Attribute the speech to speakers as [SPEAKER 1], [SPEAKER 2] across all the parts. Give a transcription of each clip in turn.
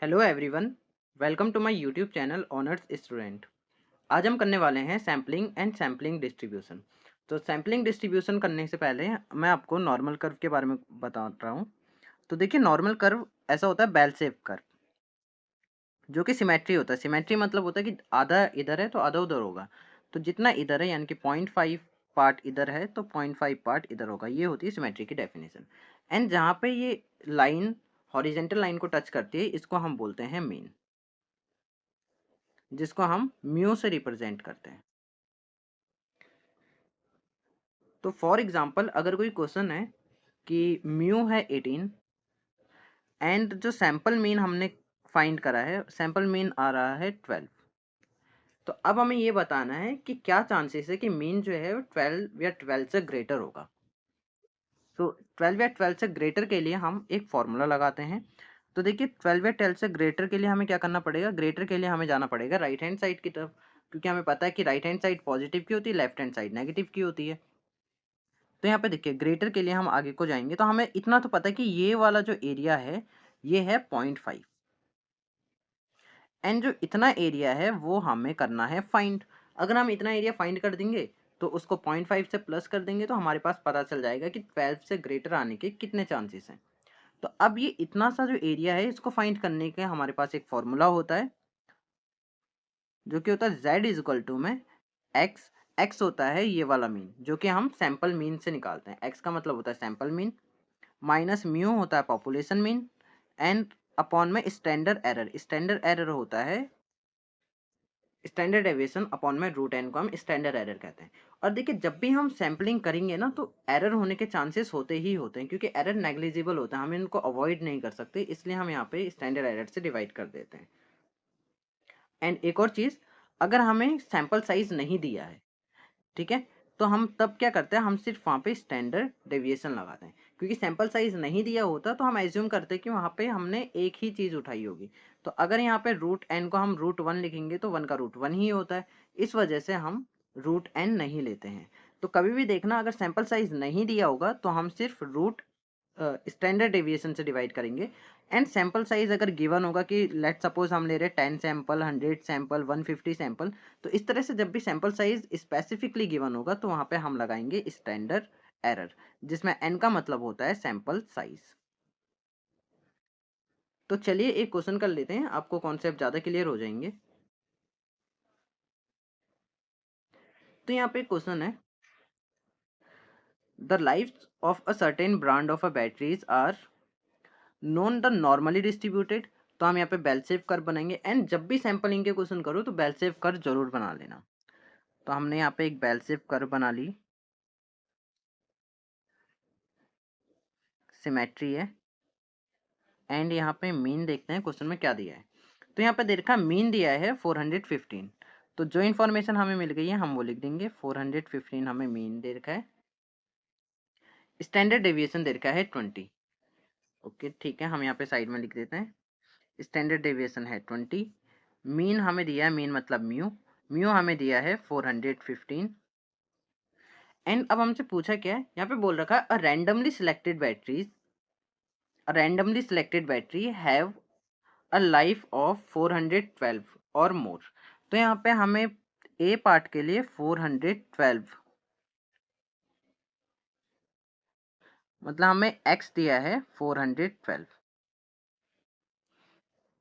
[SPEAKER 1] Hello everyone, welcome to my YouTube channel honours student. आज हम करने वाले हैं सैम्पलिंग एंड सैम्पलिंग डिस्ट्रीब्यूशन। तो सैम्पलिंग डिस्ट्रीब्यूशन करने से पहले मैं आपको नॉर्मल कर्व के बारे में बता रहा हूँ। तो देखिए, नॉर्मल कर्व ऐसा होता है बेल शेप कर्व, जो कि सिमेट्री होता है। सिमेट्री मतलब होता है कि आधा इधर है तो आधा उधर होगा। तो जितना इधर है यानी कि 0.5 पार्ट इधर है तो 0.5 पार्ट इधर होगा। ये होती है सिमेट्री की डेफिनेशन। एंड जहाँ पे ये लाइन हॉरिजेंटल लाइन को टच करती है, इसको हम बोलते हैं मीन, जिसको हम म्यू से रिप्रेजेंट करते हैं। तो फॉर एग्जांपल अगर कोई क्वेश्चन है कि म्यू है 18 एंड जो सैंपल मीन हमने फाइंड करा है, सैंपल मीन आ रहा है 12। तो अब हमें ये बताना है कि क्या चांसेस है कि मीन जो है वो 12 या 12 से ग्रेटर होगा। तो 12 या 12 से ग्रेटर के लिए हम एक फॉर्मूला लगाते हैं। तो देखिए, 12 या 12 से ग्रेटर के लिए हमें क्या करना पड़ेगा? ग्रेटर के लिए हमें जाना पड़ेगा राइट हैंड साइड की तरफ, क्योंकि हमें पता है कि राइट हैंड साइड पॉजिटिव की होती है, लेफ्ट हैंड साइड नेगेटिव की होती है। तो यहाँ पे देखिए, ग्रेटर के लिए हम आगे को जाएंगे तो हमें इतना तो पता है कि ये वाला जो एरिया है ये है 0.5, एंड जो इतना एरिया है वो हमें करना है फाइंड। अगर हम इतना एरिया फाइंड कर देंगे तो उसको 0.5 से प्लस कर देंगे तो हमारे पास पता चल जाएगा कि 12 से ग्रेटर आने के कितने चांसेस हैं। तो अब ये इतना सा जो एरिया है, इसको फाइंड करने के हमारे पास एक फॉर्मूला होता है, जो कि होता है z इज इक्वल टू में x। x होता है ये वाला मीन, जो कि हम सैंपल मीन से निकालते हैं। x का मतलब होता है सैंपल मीन, माइनस म्यू होता है पॉपुलेशन मीन, एंड अपॉन में स्टैंडर्ड एरर। स्टैंडर्ड एरर होता है स्टैंडर्ड डेविएशन अपॉन में रूट एन को हम स्टैंडर्ड एरर कहते हैं। और देखिए, जब भी हम सैम्पलिंग करेंगे ना तो एरर होने के चांसेस होते ही होते हैं, क्योंकि एरर नेग्लिजिबल होता है, हम इनको अवॉइड नहीं कर सकते, इसलिए हम यहाँ पे स्टैंडर्ड एरर से डिवाइड कर देते हैं। एंड एक और चीज़, अगर हमें सैंपल साइज नहीं दिया है, ठीक है, तो हम तब क्या करते हैं? हम सिर्फ वहाँ पे स्टैंडर्ड डेविएशन लगाते हैं, क्योंकि सैंपल साइज नहीं दिया होता तो हम एज्यूम करते हैं कि वहाँ पे हमने एक ही चीज़ उठाई होगी। तो अगर यहाँ पे रूट एन को हम रूट वन लिखेंगे तो वन का रूट वन ही होता है, इस वजह से हम रूट एन नहीं लेते हैं। तो कभी भी देखना, अगर सैंपल साइज नहीं दिया होगा तो हम सिर्फ रूट स्टैंडर्ड डेविएशन से डिवाइड करेंगे। एंड सैंपल साइज अगर गिवन होगा कि लेट सपोज हम ले रहे हैं 10 सैंपल, 100 सैंपल, 150 सैंपल, तो इस तरह से जब भी सैंपल साइज स्पेसिफिकली गिवन होगा तो वहां पे हम लगाएंगे स्टैंडर्ड एरर, जिसमें एन का मतलब होता है सैंपल साइज। तो चलिए एक क्वेश्चन कर लेते हैं, आपको कॉन्सेप्ट ज़्यादा क्लियर हो जाएंगे। तो यहाँ पे क्वेश्चन है, the life of a certain brand of a batteries are known the normally distributed. तो हम यहाँ पे बेल शेप कर्व बनाएंगे, एंड जब भी सैंपलिंग के क्वेश्चन करो तो बेल शेप कर्व जरूर बना लेना। तो हमने यहाँ पे एक बेल शेप कर्व बना ली, सिमेट्री है, एंड यहाँ पे मीन देखते हैं क्वेश्चन में क्या दिया है। तो यहाँ पे दे रखा मीन दिया है 415। तो जो इन्फॉर्मेशन हमें मिल गई है हम वो लिख देंगे। 415 हमें मीन दे रखा है, स्टैंडर्ड डेविएशन दे रखा है 20। ओके ठीक है, हम यहाँ पे साइड में लिख देते हैं, स्टैंडर्ड डेविएशन है 20। मीन हमें दिया है, मीन मतलब म्यू, म्यू हमें दिया है 415। एंड अब हमसे पूछा क्या है, यहाँ पे बोल रखा है a randomly selected battery have a life of 412 और मोर। तो यहाँ पे हमें ए पार्ट के लिए 412 मतलब हमें एक्स दिया है 412।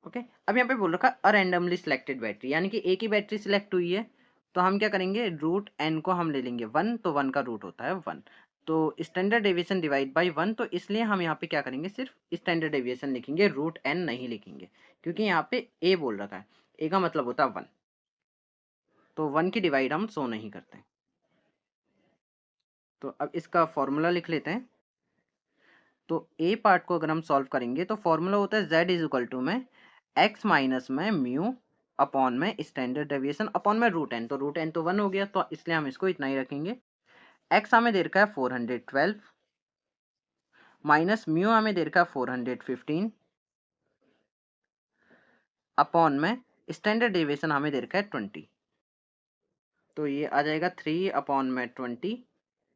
[SPEAKER 1] ओके, अब यहाँ पे बोल रखा अ रैंडमली सिलेक्टेड बैटरी, यानी कि एक ही बैटरी सिलेक्ट हुई है। तो हम क्या करेंगे, रूट एन को हम ले लेंगे 1, तो 1 का रूट होता है 1। तो स्टैंडर्ड डेविएशन डिवाइड बाय 1, तो इसलिए हम यहाँ पे क्या करेंगे, सिर्फ स्टैंडर्ड डेविएशन लिखेंगे, रूट एन नहीं लिखेंगे, क्योंकि यहाँ पे ए बोल रखा है, ए का मतलब होता है 1। तो 1 की डिवाइड हम सो नहीं करते। तो अब इसका फॉर्मूला लिख लेते हैं। तो ए पार्ट को अगर हम सॉल्व करेंगे तो फॉर्मूला होता है z इज इक्वल टू में x माइनस में म्यू अपॉन में स्टैंडर्ड डेविएशन अपॉन में रूट एन। तो रूट एन तो 1 हो गया, तो इसलिए हम इसको इतना ही रखेंगे। x हमें दे रखा है 412 माइनस म्यू हमें दे रखा है 415 अपॉन में स्टैंडर्ड डेविएशन हमें दे रखा है 20। तो ये आ जाएगा 3 अपॉन में 20,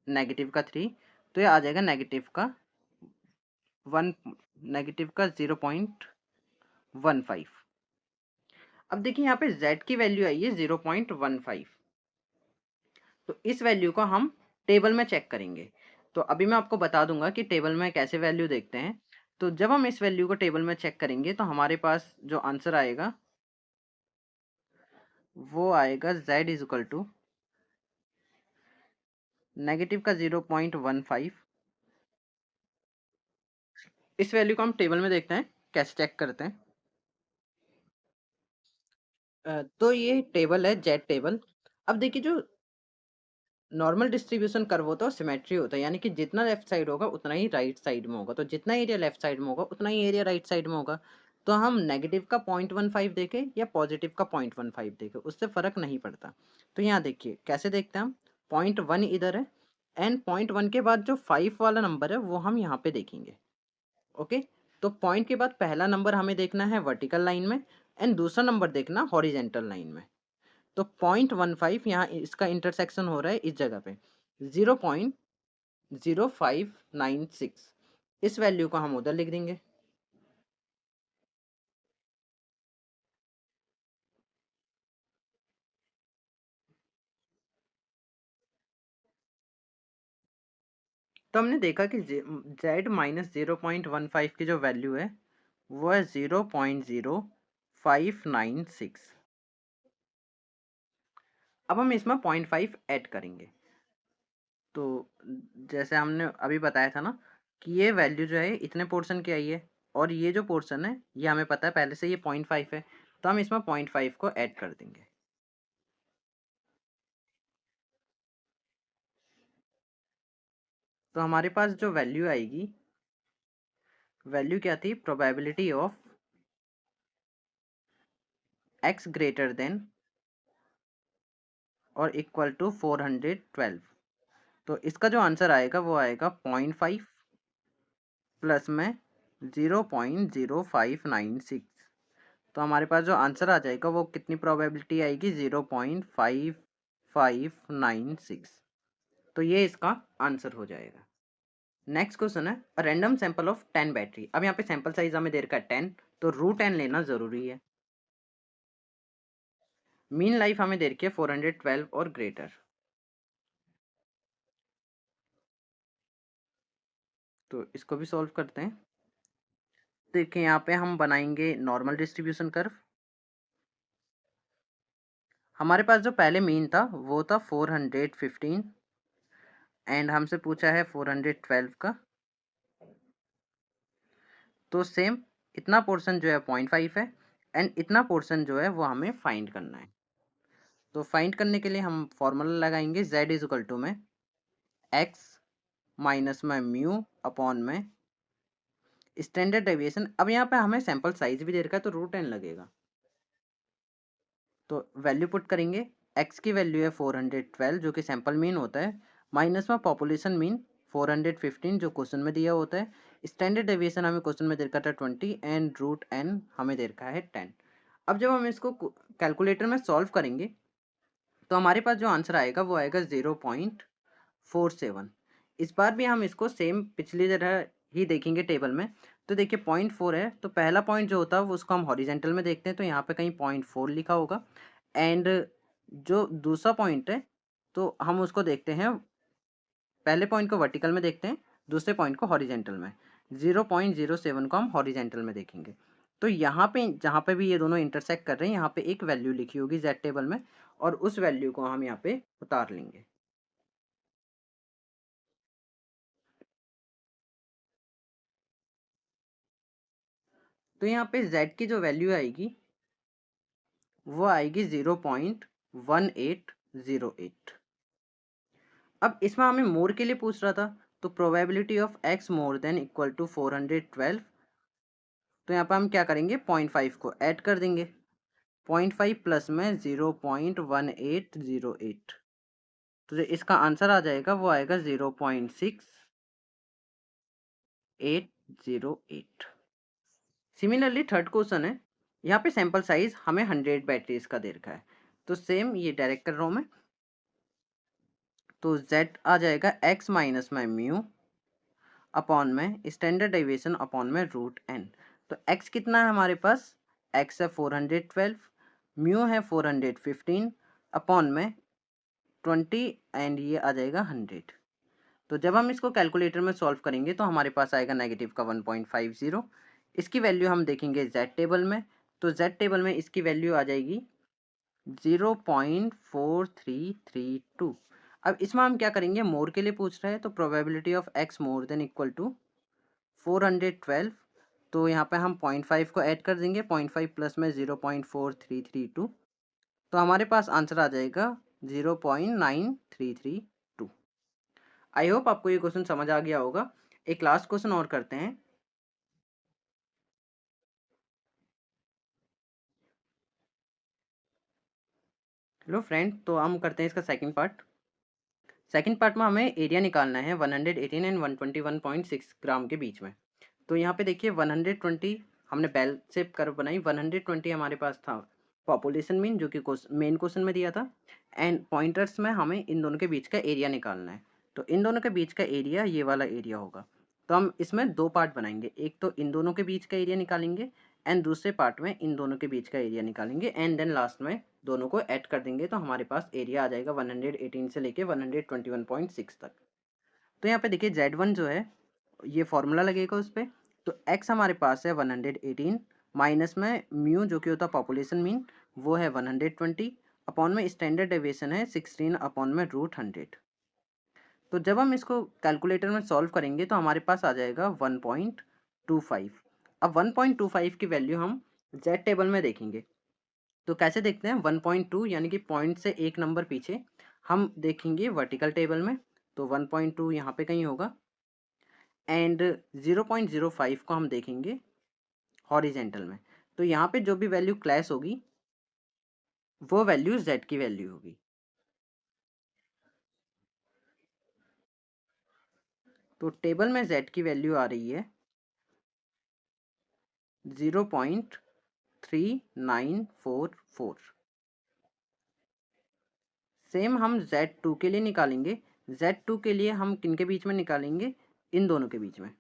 [SPEAKER 1] नेगेटिव का 3, तो ये आ जाएगा नेगेटिव का 1, नेगेटिव का 0.1 0.15। अब देखिए यहाँ पे z की वैल्यू आई है 0.15। तो इस वैल्यू को हम टेबल में चेक करेंगे। तो अभी मैं आपको बता दूंगा कि टेबल में कैसे वैल्यू देखते हैं। तो जब हम इस वैल्यू को टेबल में चेक करेंगे तो हमारे पास जो आंसर आएगा वो आएगा z is equal to negative का 0.15। इस वैल्यू को हम टेबल में देखते हैं कैसे चेक करते हैं। तो ये टेबल है जेड टेबल। अब देखिए जो नॉर्मल डिस्ट्रीब्यूशन कर्व होता है सिमेट्री होता है, यानी कि जितना लेफ्ट साइड होगा उतना ही राइट साइड में होगा। तो जितना एरिया लेफ्ट साइड में होगा उतना ही एरिया राइट साइड में होगा। तो हम नेगेटिव का 0.15 देखें या पॉजिटिव का 0.15 देखें उससे फर्क नहीं पड़ता। तो यहाँ देखिए कैसे देखते हैं हम, 0.1 इधर है एंड 0.1 के बाद जो 5 वाला नंबर है वो हम यहाँ पे देखेंगे। ओके, तो पॉइंट के बाद पहला नंबर हमें देखना है वर्टिकल लाइन में एंड दूसरा नंबर देखना हॉरिजेंटल लाइन में। तो 0.15 यहाँ इसका इंटरसेक्शन हो रहा है इस जगह पे 0.0596। इस वैल्यू को हम उधर लिख देंगे। तो हमने देखा कि z माइनस 0.15 की जो वैल्यू है वो है 0.0596। अब हम इसमें 0.5 ऐड करेंगे। तो जैसे हमने अभी बताया था ना कि ये वैल्यू जो है इतने पोर्शन की आई है और ये जो पोर्शन है ये हमें पता है पहले से ये 0.5 है। तो हम इसमें 0.5 को ऐड कर देंगे। तो हमारे पास जो वैल्यू आएगी, वैल्यू क्या थी, probability of x greater than और इक्वल टू 412। तो इसका जो आंसर आएगा वो आएगा 0.5 प्लस में 0.0596। तो हमारे पास जो आंसर आ जाएगा वो कितनी प्रोबेबिलिटी आएगी, 0.5596। तो ये इसका आंसर हो जाएगा। नेक्स्ट क्वेश्चन है रैंडम सैंपल ऑफ 10 बैटरी। अब यहाँ पे सैंपल साइज हमें दे रखा है 10, तो √10 लेना जरूरी है। मीन लाइफ हमें दे रखी है 412 और ग्रेटर। तो इसको भी सॉल्व करते हैं। देखिए यहाँ पे हम बनाएंगे नॉर्मल डिस्ट्रीब्यूशन कर्व। हमारे पास जो पहले मीन था वो था 415 एंड हमसे पूछा है 412 का। तो सेम इतना पोर्शन जो है 0.5 है एंड इतना पोर्शन जो है वो हमें फाइंड करना है। तो फाइंड करने के लिए हम फॉर्मूला लगाएंगे z इज इक्वल टू में x माइनस में म्यू अपॉन में स्टैंडर्ड डेविएशन। अब यहाँ पे हमें सैंपल साइज भी दे रखा है तो √10 लगेगा। तो वैल्यू पुट करेंगे, x की वैल्यू है 412 जो कि सैंपल मीन होता है, माइनस में पॉपुलेशन मीन 415 जो क्वेश्चन में दिया होता है। स्टैंडर्ड डेविएशन हमें क्वेश्चन में दे रखा था 20 एंड √n हमें दे रखा है 10। अब जब हम इसको कैलकुलेटर में सॉल्व करेंगे तो हमारे पास जो आंसर आएगा वो आएगा 0.47। इस बार भी हम इसको सेम पिछली तरह ही देखेंगे टेबल में। तो देखिए 0.4 है तो पहला पॉइंट जो होता है वो उसको हम हॉरिजेंटल में देखते हैं, तो यहाँ पे कहीं 0.4 लिखा होगा एंड जो दूसरा पॉइंट है तो हम उसको देखते हैं, पहले पॉइंट को वर्टिकल में देखते हैं, दूसरे पॉइंट को हॉरिजेंटल में। 0.07 को हम हॉरिजेंटल में देखेंगे। तो यहाँ पे जहाँ पे भी ये दोनों इंटरसेक्ट कर रहे हैं यहाँ पे एक वैल्यू लिखी होगी जेड टेबल में और उस वैल्यू को हम यहाँ पे उतार लेंगे। तो यहाँ पे z की जो वैल्यू आएगी वो आएगी 0.1808। अब इसमें हमें मोर के लिए पूछ रहा था, तो probability of x more than equal to 412। तो यहाँ पे हम क्या करेंगे, 0.5 को ऐड कर देंगे, 0.5 प्लस में 0.1808। तो जो इसका आंसर आ जाएगा वो आएगा 0.6808। सिमिलरली थर्ड क्वेश्चन है, यहाँ पे सैंपल साइज हमें 100 बैटरीज का दे रखा है। तो सेम ये डायरेक्ट कर रहा हूँ मैं। तो z आ जाएगा x माइनस में म्यू अपॉन में स्टैंडर्ड डेविएशन अपॉन में √n। तो x कितना है हमारे पास, एक्स है 412, म्यू है 415 अपॉन में 20 एंड ये आ जाएगा 100। तो जब हम इसको कैलकुलेटर में सॉल्व करेंगे तो हमारे पास आएगा नेगेटिव का 1.50। इसकी वैल्यू हम देखेंगे जेड टेबल में, तो जेड टेबल में इसकी वैल्यू आ जाएगी 0.4332। अब इसमें हम क्या करेंगे, मोर के लिए पूछ रहे हैं तो probability of X more than equal to 412, तो यहाँ पे हम 0.5 को ऐड कर देंगे, 0.5 प्लस में 0.4332, तो हमारे पास आंसर आ जाएगा 0.9332। आई होप आपको ये क्वेश्चन समझ आ गया होगा। एक लास्ट क्वेश्चन और करते हैं। हेलो फ्रेंड, तो हम करते हैं इसका सेकंड पार्ट। सेकंड पार्ट में हमें एरिया निकालना है 118 एंड 121.6 ग्राम के बीच में। तो यहाँ पे देखिए 120 हमने बेल शेप कर्व बनाई, 120 हमारे पास था पॉपुलेशन मीन जो कि मेन क्वेश्चन में दिया था, एंड पॉइंटर्स में हमें इन दोनों के बीच का एरिया निकालना है। तो इन दोनों के बीच का एरिया ये वाला एरिया होगा। तो हम इसमें दो पार्ट बनाएंगे, एक तो इन दोनों के बीच का एरिया निकालेंगे एंड दूसरे पार्ट में इन दोनों के बीच का एरिया निकालेंगे एंड देन लास्ट में दोनों को ऐड कर देंगे, तो हमारे पास एरिया आ जाएगा 118 से लेके 121.6 तक। तो यहाँ पे देखिए Z1 जो है ये फॉर्मूला लगेगा उस पर, तो x हमारे पास है 118 माइनस में म्यू जो कि होता है पॉपुलेशन मीन, वो है 120 अपॉन में स्टैंडर्ड डेविएशन है 16 अपॉन में √100। तो जब हम इसको कैलकुलेटर में सॉल्व करेंगे तो हमारे पास आ जाएगा 1.25। अब 1.25 की वैल्यू हम जेड टेबल में देखेंगे, तो कैसे देखते हैं 1.2 यानी कि पॉइंट से एक नंबर पीछे हम देखेंगे वर्टिकल टेबल में, तो 1.2 यहाँ पे कहीं होगा एंड 0.05 को हम देखेंगे हॉरिजेंटल में। तो यहाँ पे जो भी वैल्यू क्लैश होगी वो वैल्यू z की वैल्यू होगी। तो टेबल में z की वैल्यू आ रही है 0.3944। सेम हम Z2 के लिए निकालेंगे, Z2 के लिए हम किन के बीच में निकालेंगे, इन दोनों के बीच में।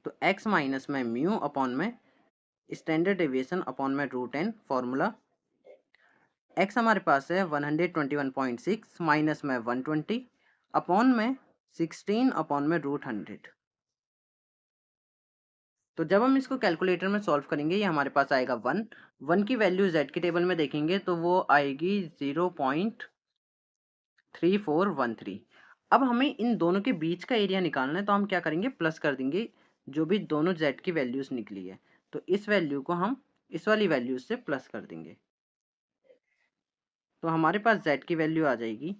[SPEAKER 1] तो x माइनस में म्यू अपॉन में स्टैंडर्ड डेविएशन अपॉन में √n फॉर्मूला। x हमारे पास है 121.6 माइनस में 120 अपॉन में 16 अपॉन में √100। तो जब हम इसको कैलकुलेटर में सॉल्व करेंगे ये हमारे पास आएगा 1 की वैल्यू z के टेबल में देखेंगे तो वो आएगी 0.3413। अब हमें इन दोनों के बीच का एरिया निकालना है, तो हम क्या करेंगे, प्लस कर देंगे जो भी दोनों z की वैल्यूज निकली है, तो इस वैल्यू को हम इस वाली वैल्यू से प्लस कर देंगे, तो हमारे पास z की वैल्यू आ जाएगी।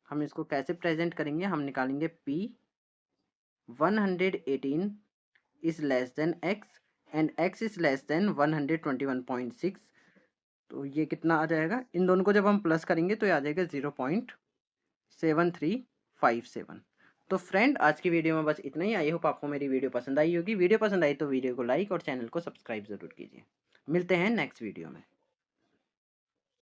[SPEAKER 1] हम इसको कैसे प्रेजेंट करेंगे, हम निकालेंगे p 118 is less than x and x is less than 121.6। तो ये कितना आ जाएगा, इन दोनों को जब हम प्लस करेंगे तो ये आ जाएगा 0.7357। तो फ्रेंड आज की वीडियो में बस इतना ही। आई होप आपको मेरी वीडियो पसंद आई होगी। वीडियो पसंद आई तो वीडियो को लाइक और चैनल को सब्सक्राइब जरूर कीजिए। मिलते हैं नेक्स्ट वीडियो में।